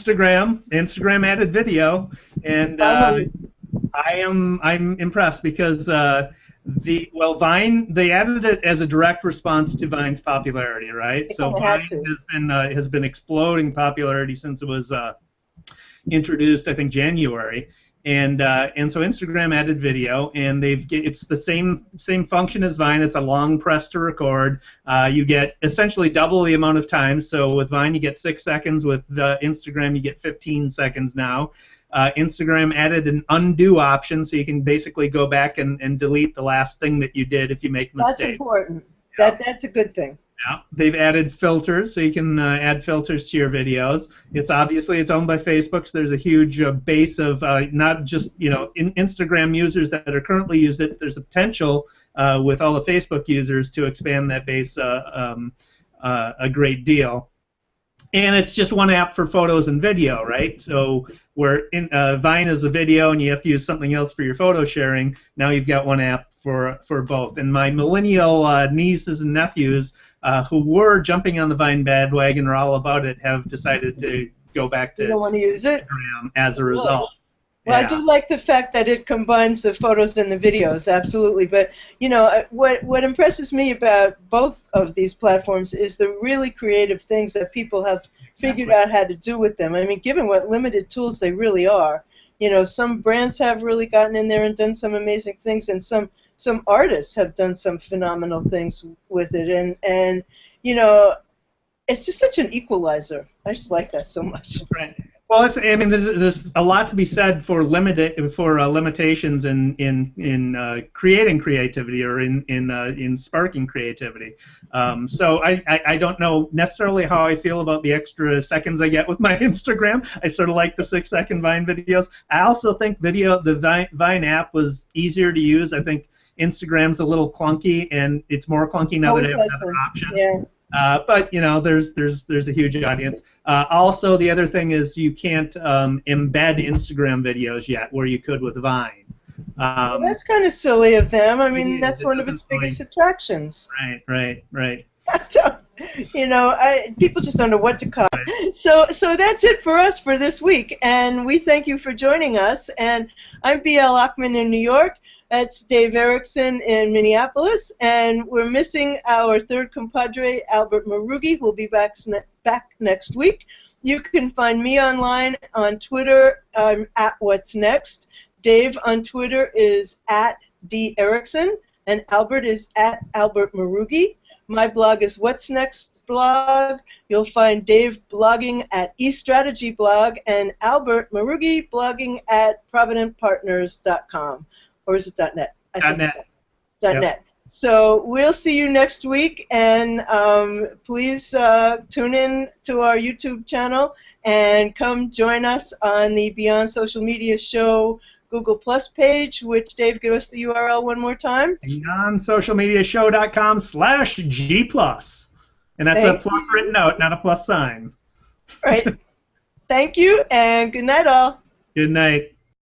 Instagram added video, and Finally, I'm impressed because Vine, they added it as a direct response to Vine's popularity, right? they So kind of had Vine to. has been exploding popularity since it was introduced, I think, January. And so Instagram added video, and it's the same function as Vine. It's a long press to record. You get essentially double the amount of time. So with Vine you get 6 seconds. With Instagram you get 15 seconds now. Instagram added an undo option, so you can basically go back and delete the last thing that you did if you make a That's mistake. important. Yeah. That's a good thing. Yeah, they've added filters, so you can add filters to your videos. It's owned by Facebook, so there's a huge base of not just Instagram users that are currently using it. There's a potential with all the Facebook users to expand that base a great deal. And it's just one app for photos and video, right? So where Vine is a video and you have to use something else for your photo sharing, now you've got one app for both. And my millennial nieces and nephews who were jumping on the Vine bandwagon or all about it have decided to go back to You don't want to use it? Instagram as a result. Well, Yeah. I do like the fact that it combines the photos and the videos, absolutely. But what impresses me about both of these platforms is the really creative things that people have figured out how to do with them. I mean, given what limited tools they really are, some brands have really gotten in there and done some amazing things, and some artists have done some phenomenal things with it, and it's just such an equalizer. I just like that so much. Right. Well, there's a lot to be said for limitations in creating creativity or in sparking creativity. So I don't know necessarily how I feel about the extra seconds I get with my Instagram. I sort of like the 6-second Vine videos. I also think the Vine app was easier to use. I think Instagram's a little clunky, and it's more clunky now that I have another option. Yeah. But there's a huge audience. Also, the other thing is you can't embed Instagram videos yet, where you could with Vine. Well, that's kind of silly of them. I mean, that's it one of its doesn't biggest attractions. Right. People just don't know what to call. So that's it for us for this week, and we thank you for joining us. And I'm B.L. Achman in New York. That's Dave Erickson in Minneapolis, and we're missing our third compadre, Albert Marugi, who'll be back next week. You can find me online on Twitter. I'm at What's Next. Dave on Twitter is at D Erickson, and Albert is at Albert Marugi. My blog is What's Next blog. You'll find Dave blogging at eStrategy blog, and Albert Marugi blogging at providentpartners.com. Or is it .net? I think .net. It's .net. So we'll see you next week, and please tune in to our YouTube channel and come join us on the Beyond Social Media Show Google Plus page, which Dave, give us the URL one more time. BeyondSocialMediaShow.com/G+. And that's a plus written out, not a plus sign. Right. Thank you, and good night all. Good night.